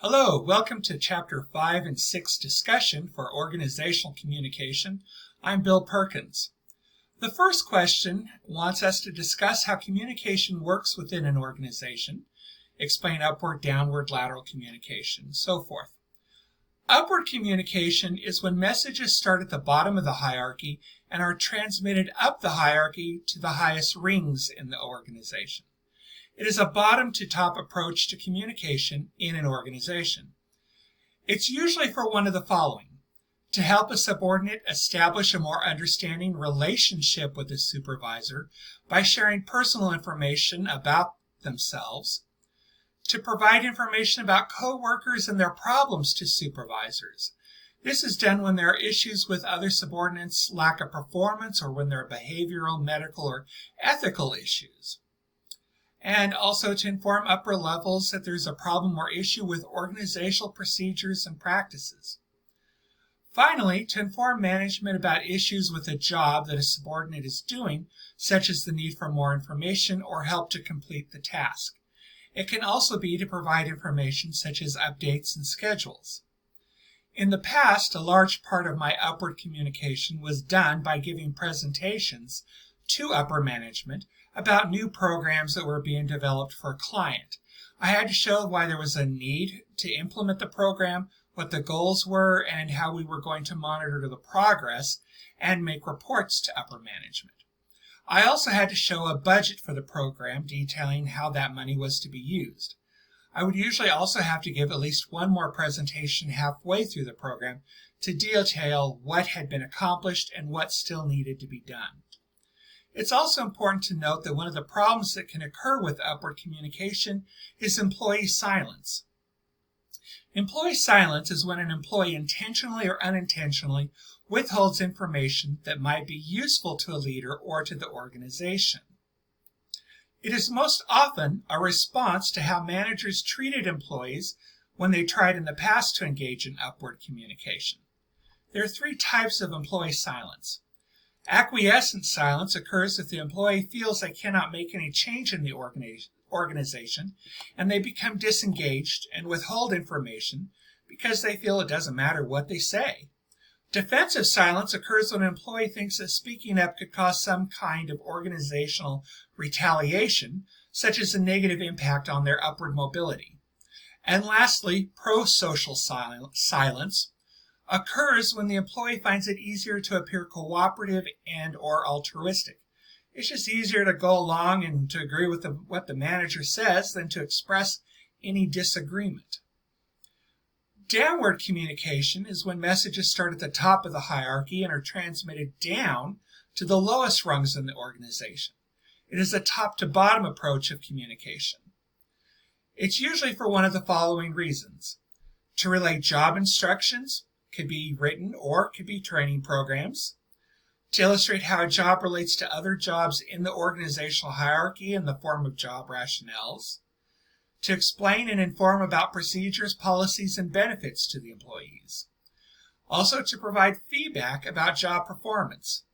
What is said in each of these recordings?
Hello, welcome to Chapter 5 and 6 discussion for organizational communication. I'm Bill Perkins. The first question wants us to discuss how communication works within an organization, explain upward, downward, lateral communication, so forth. Upward communication is when messages start at the bottom of the hierarchy and are transmitted up the hierarchy to the highest rings in the organization. It is a bottom-to-top approach to communication in an organization. It's usually for one of the following: to help a subordinate establish a more understanding relationship with a supervisor by sharing personal information about themselves, to provide information about coworkers and their problems to supervisors. This is done when there are issues with other subordinates, lack of performance, or when there are behavioral, medical, or ethical issues. And also to inform upper levels that there's a problem or issue with organizational procedures and practices. Finally, to inform management about issues with a job that a subordinate is doing, such as the need for more information or help to complete the task. It can also be to provide information such as updates and schedules. In the past, a large part of my upward communication was done by giving presentations to upper management about new programs that were being developed for a client. I had to show why there was a need to implement the program, what the goals were, and how we were going to monitor the progress and make reports to upper management. I also had to show a budget for the program detailing how that money was to be used. I would usually also have to give at least one more presentation halfway through the program to detail what had been accomplished and what still needed to be done. It's also important to note that one of the problems that can occur with upward communication is employee silence. Employee silence is when an employee intentionally or unintentionally withholds information that might be useful to a leader or to the organization. It is most often a response to how managers treated employees when they tried in the past to engage in upward communication. There are three types of employee silence. Acquiescent silence occurs if the employee feels they cannot make any change in the organization and they become disengaged and withhold information because they feel it doesn't matter what they say. Defensive silence occurs when an employee thinks that speaking up could cause some kind of organizational retaliation, such as a negative impact on their upward mobility. And lastly, pro-social silence occurs when the employee finds it easier to appear cooperative and or altruistic. It's just easier to go along and to agree with what the manager says than to express any disagreement. Downward communication is when messages start at the top of the hierarchy and are transmitted down to the lowest rungs in the organization. It is a top-to-bottom approach of communication. It's usually for one of the following reasons: to relay job instructions, could be written or could be training programs, to illustrate how a job relates to other jobs in the organizational hierarchy in the form of job rationales, to explain and inform about procedures, policies, and benefits to the employees, also to provide feedback about job performance,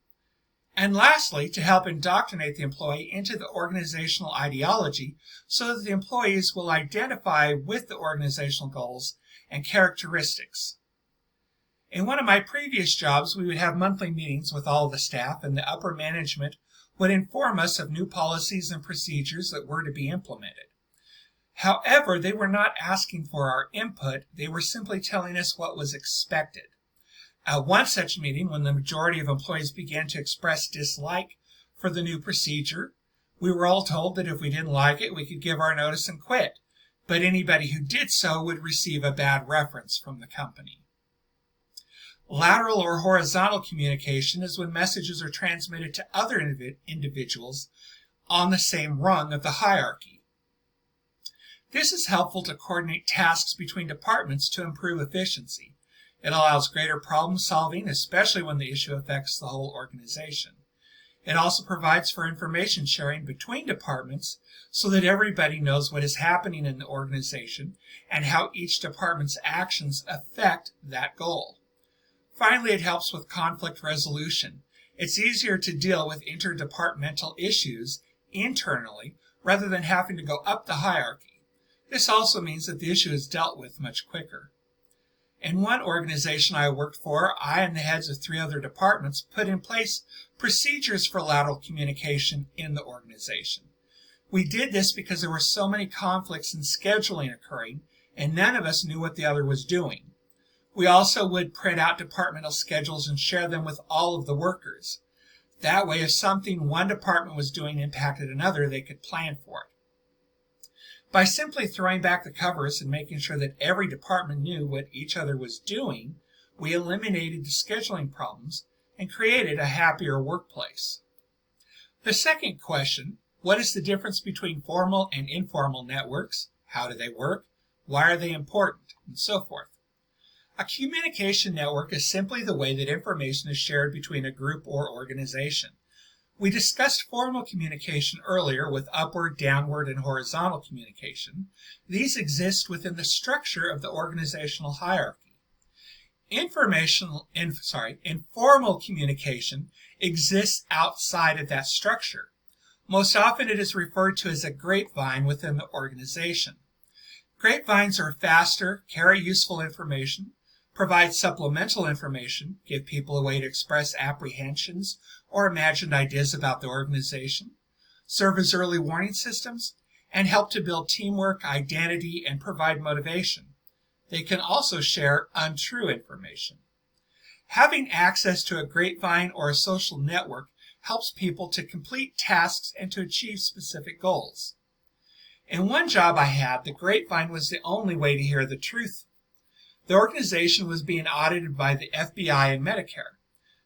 and lastly, to help indoctrinate the employee into the organizational ideology so that the employees will identify with the organizational goals and characteristics. In one of my previous jobs, we would have monthly meetings with all of the staff, and the upper management would inform us of new policies and procedures that were to be implemented. However, they were not asking for our input, they were simply telling us what was expected. At one such meeting, when the majority of employees began to express dislike for the new procedure, we were all told that if we didn't like it, we could give our notice and quit, but anybody who did so would receive a bad reference from the company. Lateral or horizontal communication is when messages are transmitted to other individuals on the same rung of the hierarchy. This is helpful to coordinate tasks between departments to improve efficiency. It allows greater problem solving, especially when the issue affects the whole organization. It also provides for information sharing between departments so that everybody knows what is happening in the organization and how each department's actions affect that goal. Finally, it helps with conflict resolution. It's easier to deal with interdepartmental issues internally rather than having to go up the hierarchy. This also means that the issue is dealt with much quicker. In one organization I worked for, I and the heads of 3 other departments put in place procedures for lateral communication in the organization. We did this because there were so many conflicts in scheduling occurring, and none of us knew what the other was doing. We also would print out departmental schedules and share them with all of the workers. That way, if something one department was doing impacted another, they could plan for it. By simply throwing back the covers and making sure that every department knew what each other was doing, we eliminated the scheduling problems and created a happier workplace. The second question, what is the difference between formal and informal networks? How do they work? Why are they important? And so forth. A communication network is simply the way that information is shared between a group or organization. We discussed formal communication earlier with upward, downward, and horizontal communication. These exist within the structure of the organizational hierarchy. Informal communication exists outside of that structure. Most often it is referred to as a grapevine within the organization. Grapevines are faster, carry useful information, provide supplemental information, give people a way to express apprehensions or imagined ideas about the organization, serve as early warning systems, and help to build teamwork, identity, and provide motivation. They can also share untrue information. Having access to a grapevine or a social network helps people to complete tasks and to achieve specific goals. In one job I had, the grapevine was the only way to hear the truth. The organization was being audited by the FBI and Medicare.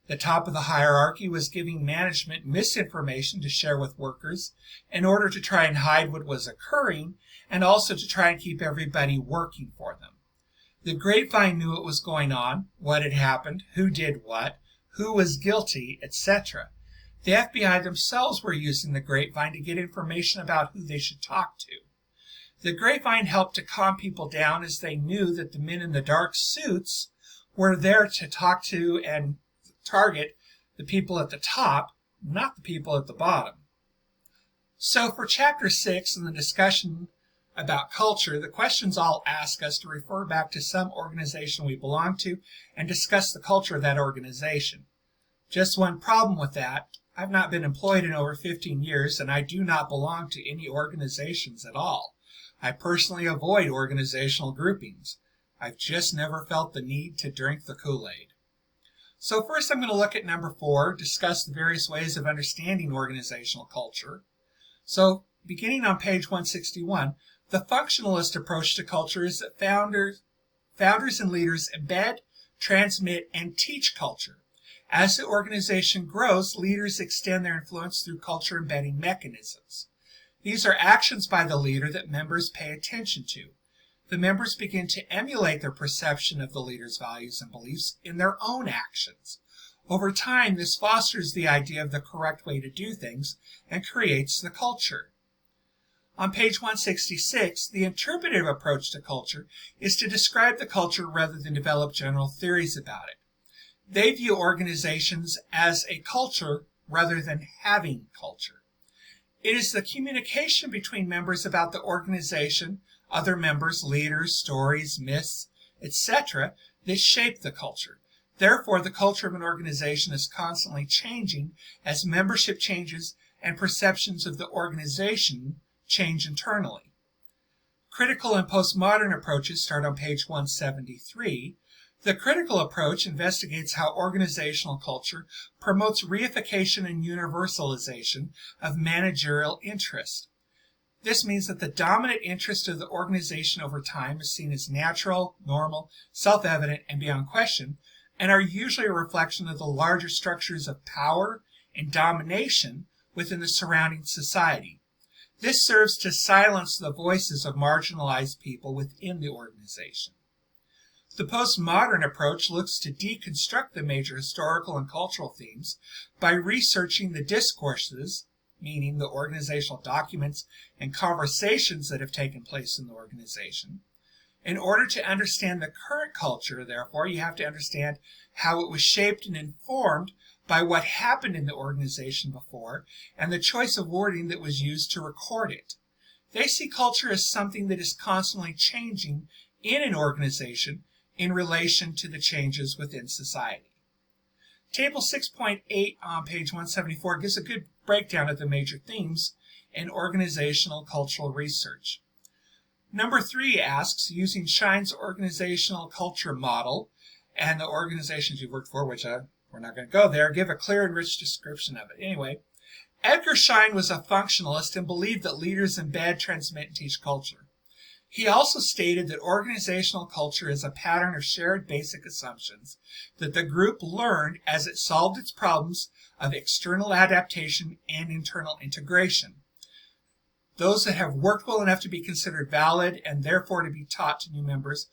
The top of the hierarchy was giving management misinformation to share with workers in order to try and hide what was occurring and also to try and keep everybody working for them. The grapevine knew what was going on, what had happened, who did what, who was guilty, etc. The FBI themselves were using the grapevine to get information about who they should talk to. The grapevine helped to calm people down as they knew that the men in the dark suits were there to talk to and target the people at the top, not the people at the bottom. So for Chapter 6 and the discussion about culture, the questions all ask us to refer back to some organization we belong to and discuss the culture of that organization. Just one problem with that, I've not been employed in over 15 years and I do not belong to any organizations at all. I personally avoid organizational groupings. I've just never felt the need to drink the Kool-Aid. So first I'm going to look at number 4, discuss the various ways of understanding organizational culture. So beginning on page 161, the functionalist approach to culture is that founders and leaders embed, transmit, and teach culture. As the organization grows, leaders extend their influence through culture embedding mechanisms. These are actions by the leader that members pay attention to. The members begin to emulate their perception of the leader's values and beliefs in their own actions. Over time, this fosters the idea of the correct way to do things and creates the culture. On page 166, the interpretive approach to culture is to describe the culture rather than develop general theories about it. They view organizations as a culture rather than having culture. It is the communication between members about the organization, other members, leaders, stories, myths, etc. that shape the culture. Therefore, the culture of an organization is constantly changing as membership changes and perceptions of the organization change internally. Critical and postmodern approaches start on page 173. The critical approach investigates how organizational culture promotes reification and universalization of managerial interest. This means that the dominant interest of the organization over time is seen as natural, normal, self-evident, and beyond question, and are usually a reflection of the larger structures of power and domination within the surrounding society. This serves to silence the voices of marginalized people within the organization. The postmodern approach looks to deconstruct the major historical and cultural themes by researching the discourses, meaning the organizational documents and conversations that have taken place in the organization. In order to understand the current culture, therefore, you have to understand how it was shaped and informed by what happened in the organization before and the choice of wording that was used to record it. They see culture as something that is constantly changing in an organization in relation to the changes within society. Table 6.8 on page 174 gives a good breakdown of the major themes in organizational cultural research. Number 3 asks, using Shine's organizational culture model and the organizations you've worked for, which we're not going to go there, give a clear and rich description of it. Anyway, Edgar Schein was a functionalist and believed that leaders embed, transmit, and teach culture. He also stated that organizational culture is a pattern of shared basic assumptions that the group learned as it solved its problems of external adaptation and internal integration. Those that have worked well enough to be considered valid and therefore to be taught to new members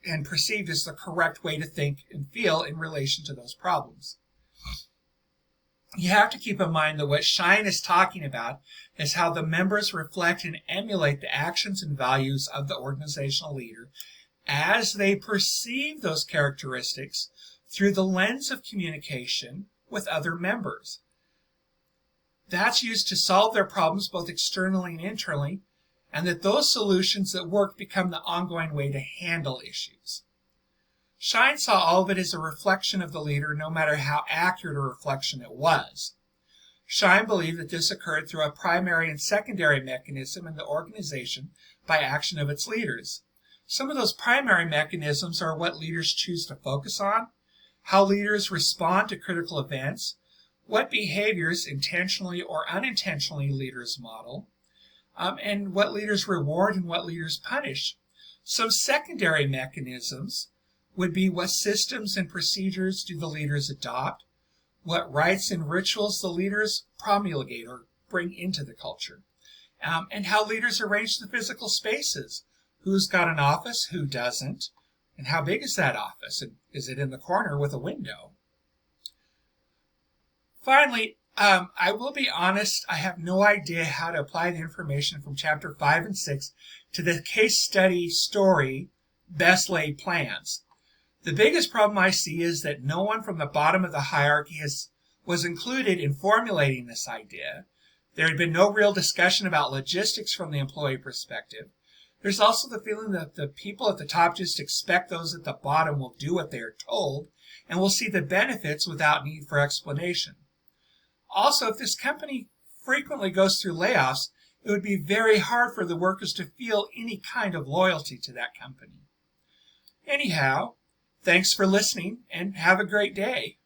and perceived as the correct way to think and feel in relation to those problems. You have to keep in mind that what Schein is talking about is how the members reflect and emulate the actions and values of the organizational leader as they perceive those characteristics through the lens of communication with other members. That's used to solve their problems both externally and internally, and that those solutions that work become the ongoing way to handle issues. Schein saw all of it as a reflection of the leader, no matter how accurate a reflection it was. Schein believed that this occurred through a primary and secondary mechanism in the organization by action of its leaders. Some of those primary mechanisms are what leaders choose to focus on, how leaders respond to critical events, what behaviors intentionally or unintentionally leaders model, and what leaders reward and what leaders punish. Some secondary mechanisms would be what systems and procedures do the leaders adopt, what rites and rituals the leaders promulgate or bring into the culture, and how leaders arrange the physical spaces. Who's got an office, who doesn't, and how big is that office, and is it in the corner with a window? Finally, I will be honest, I have no idea how to apply the information from Chapter 5 and 6 to the case study story, Best Laid Plans. The biggest problem I see is that no one from the bottom of the hierarchy was included in formulating this idea. There had been no real discussion about logistics from the employee perspective. There's also the feeling that the people at the top just expect those at the bottom will do what they are told and will see the benefits without need for explanation. Also, if this company frequently goes through layoffs, it would be very hard for the workers to feel any kind of loyalty to that company. Anyhow, thanks for listening and have a great day.